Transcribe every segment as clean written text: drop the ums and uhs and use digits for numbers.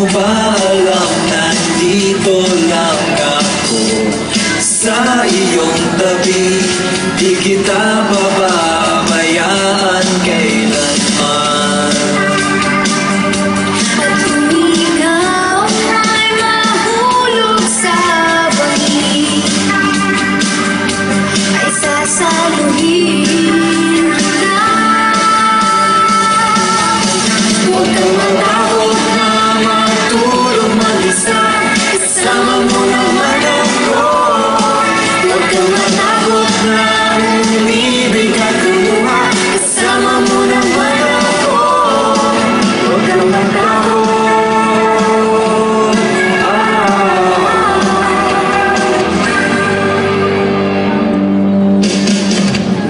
mo ba alam, nandito lang ako sa iyong tabi, di kita bababayaan kailanman. At kung ikaw ay mahulog sa bangin, ay sasaluhin kita. Huwag kang matakot na matulog mag-isa, kasama mo naman ako. Huwag kang matakot na umibig at lumuha, kasama mo naman ako. Huwag kang matakot.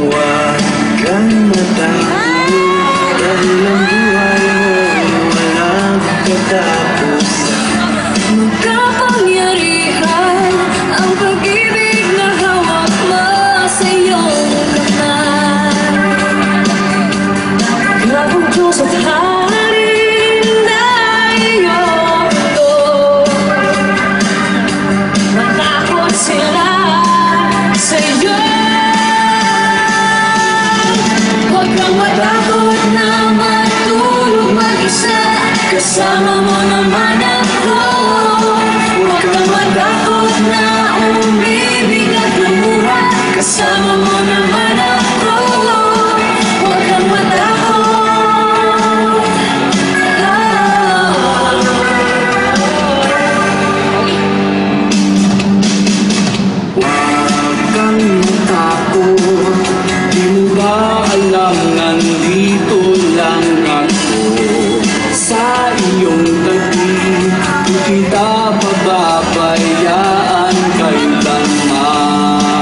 Huwag kang matakot, dahil ang buhay mo walang katapusan. Makapangyarihan ang pag-ibig na hawak mo sa iyong kamay. Labong Diyos at Harin na iyong ito. Matakot sila sa iyo. Huwag kang matakot na matulog mag-isa, kasama mo naman ako. Huwag kang matakot na umibig at lumuha, kasama mo naman ako. Huwag kang matakot. Huwag kang matakot, di mo ba alam, nandito lang ako sa iyong tabi, di kita pababayaan kailanman.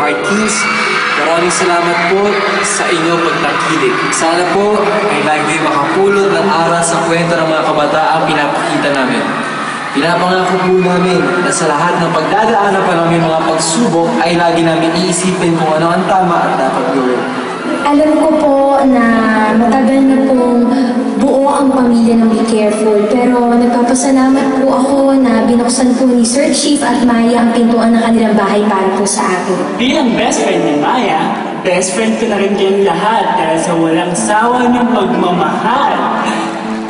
Heart Kings. Maraming salamat po sa inyong pagtangkilik. Sana po ay lagi makapulot ng aral sa kwento ng mga kabataang pinapakita namin. Pinapangako po namin na sa lahat ng pagdadaanan pa namin mga pagsubok ay lagi namin iisipin kung ano ang tama at dapat gawin. Alam ko po na matagal na pong buo ang pamilya ng Be Careful, pero nagpapasalamat po ako na binuksan po ni Sir Chief at Maya ang pintuan ng kanilang bahay para po sa akin. Bilang best friend ni Maya, best friend ko na rin kayong lahat dahil sa walang sawa niyong pagmamahal.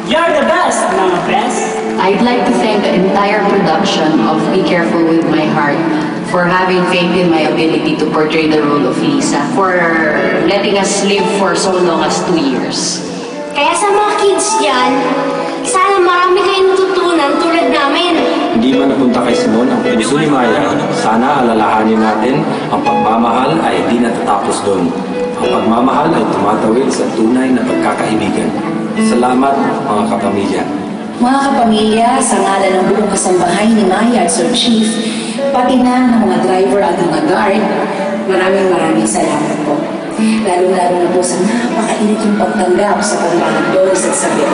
You're the best, mga best! I'd like to thank the entire production of Be Careful with My Heart for having faith in my ability to portray the role of Lisa, for letting us live for so long as 2 years. Kaya sa mga kids dyan, sana marami kayong natutunan tulad namin. Hindi man napunta kay Simon ang puso ni Maya, sana alalahanin natin ang pagmamahal ay hindi natatapos doon. Ang pagmamahal ay tumatawid sa tunay na pagkakaibigan. Salamat mga kapamilya. Mga kapamilya, sa ngalan ng buong kasambahay ni Maya at Sir Chief, pati na ng mga driver at mga guard, maraming salamat po. Lalo-lalo na po sa napakainit yung pagtanggap sa pagbalang Doris at Sabel.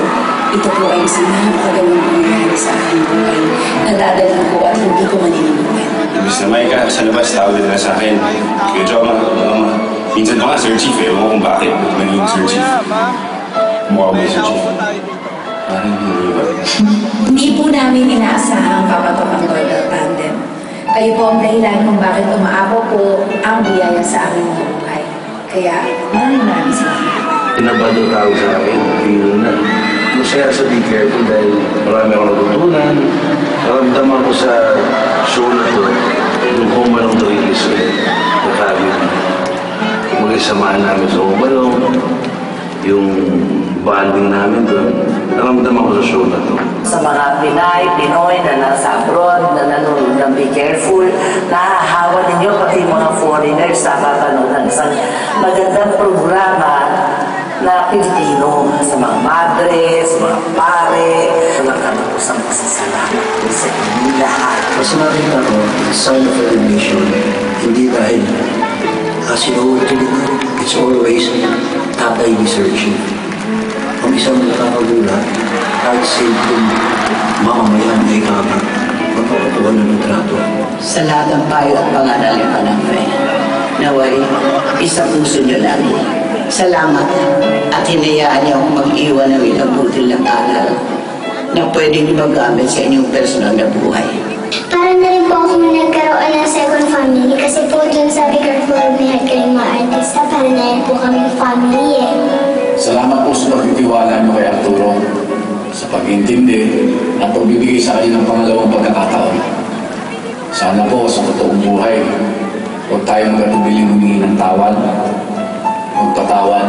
Ito po ay isang napakagawang pangyayari sa aking buhay. Nadadala ko at hindi ko maninimulan. Miss na Maya ka, sa labas, tawag na sa akin. Kaya joke minsan pa nga, Sir Chief, ewan ko kung bakit. Maging Sir Chief. Mukha mo Sir Chief. Parang hindi ba? Hindi po namin inaasahan ang papatapang Royal Tandem. Kayo po ang dahilan kung bakit umaabot po ang biyaya sa aming buhay. Kaya maraming salamat. Pinabado tawag sa akin, feel na. Masaya sa Be Careful dahil marami akong natutunan. Naramdaman ko sa show na to, yung Home Alone to Release ulit. Nakabi mag-isamahan namin sa Home Alone, yung bonding namin doon. Naramdaman ko sa show na to. Sa mga Pinoy na nasa abroad, na nanonood ng Be Careful, nahahawa ninyo pati mga foreigners na kapanood ng isang magandang programa na Pilipino sa mga madre, sa mga pare, walang kanapusang pasasalamat po sa inyong lahat. Mas nakita ko, sign of recognition, hindi dahil sinuutuloy ko, it's always tatay ni Sir Chief. Ang isang nakakagulat, kahit simpleng mamamayan ay kama, magpapatuan ng trato. Sa lahat ng payo at pangaral ng panangay, naway, isa puso niyo lang. Salamat at hinayaan niyo akong mag-iwan ng ilang butil ng aral na pwedeng magamit sa inyong personal na buhay. Para na rin po ako nagkaroon ng second family kasi po dun sa Be Careful may kayong mga artista para na rin po kami family eh. Salamat po sa pagtitiwala niyo kay Arturo sa pag-intindi at pagbibigay sa akin ng pangalawang pagkakataon. Sana po sa totoong buhay, huwag tayo magatubiling humingi ng tawad, magpatawan,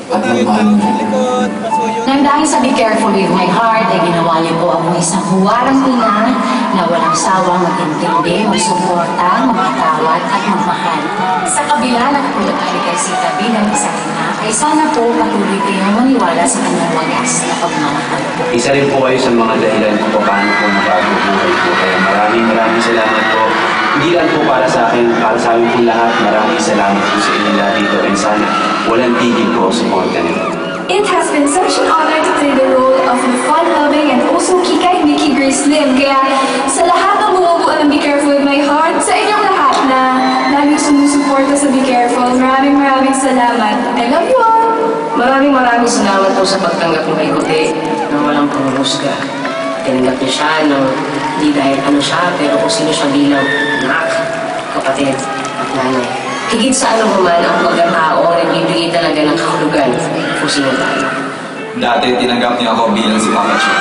at magmahal niyo. Nang dahil sa Be Careful with My Heart, ay ginawa niyo po ako isang huwarang ina na walang sawang mag-intindi, magsuporta, magpatawad at magmahal. Sa kabila ng pulutan kay Sita bilang isang ina, ay sana po patuloy kayong maniwala sa kanyang wagas na pagmamahal. Isa rin po kayo sa mga dahilan kung paano po nabago buhay po. Kaya maraming salamat po. Hindi lang po para sa akin, para sa amin po lahat. Maraming salamat po sa inyo lahat dito. And sana walang tigil po support niyo. It has been such an honor to play the role of the fun-loving and also kikay Mickey Grace Lim. Kaya sa lahat ng bumubuo ng Be Careful with My Heart, sa inyong lahat na laging sumusuporta sa Be Careful, maraming salamat. I love you all! Maraming salamat po sa pagtanggap ng kay Kote na walang panghusga. Tinanggap niya siya na hindi dahil ano siya, pero kung sino siya bilang anak, kapatid at nanay. Higit sa ano man ang pagkatao, nagbibigay talaga ng kahulugan kung sino tayo. Dati tinanggap niyo ako bilang si Papa Chief.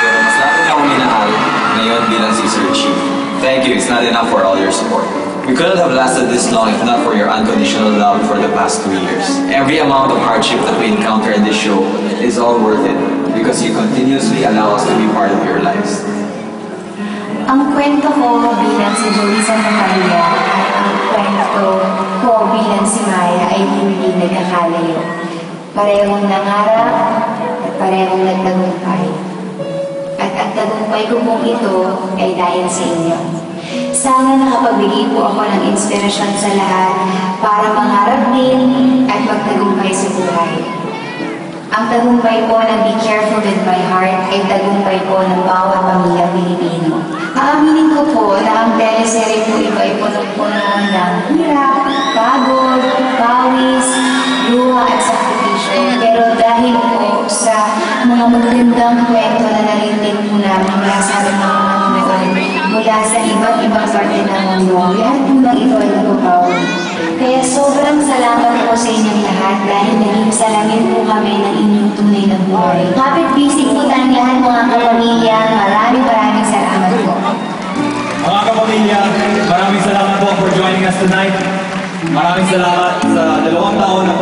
Pero mas lalo niya ako minahal ngayon bilang si Sir Chief. Thank you, it's not enough for all your support. We couldn't have lasted this long if not for your unconditional love for the past 2 years. Every amount of hardship that we encounter in this show is all worth it because you continuously allow us to be part of your lives. Ang kwento ko bilang si Joey Santamaria at ang kwento ko bilang si Maya ay hindi nagkakalayo. Parehong nangarap at parehong nagtagumpay. At ang tagumpay ko pong ito ay dahil sa inyo. Sana nakapagbigay po ako ng inspirasyon sa lahat para mangarap din at magtagumpay sa buhay. Ang tagumpay po ng Be Careful with My Heart ay tagumpay po ng bawat pamilya Pilipino. Aaminin ko po na ang teleserye po iba ay punong-puno ng hirap, pagod, pawis, luha at sakripisyo. Pero dahil po sa mga magagandang kwento na narinig po namin mula sa aming mga manunood, mula sa iba't ibang parte ng mundo, lahat po ng ito ay nagpapawi. Kaya sobrang salamat po sa inyong lahat dahil naging salamin po kami ng inyong tunay na buhay. Kapit bisig po tayong lahat mga kapamilya. Maraming salamat po. Mga kapamilya, maraming salamat po for joining us tonight. Maraming salamat sa 2 taon na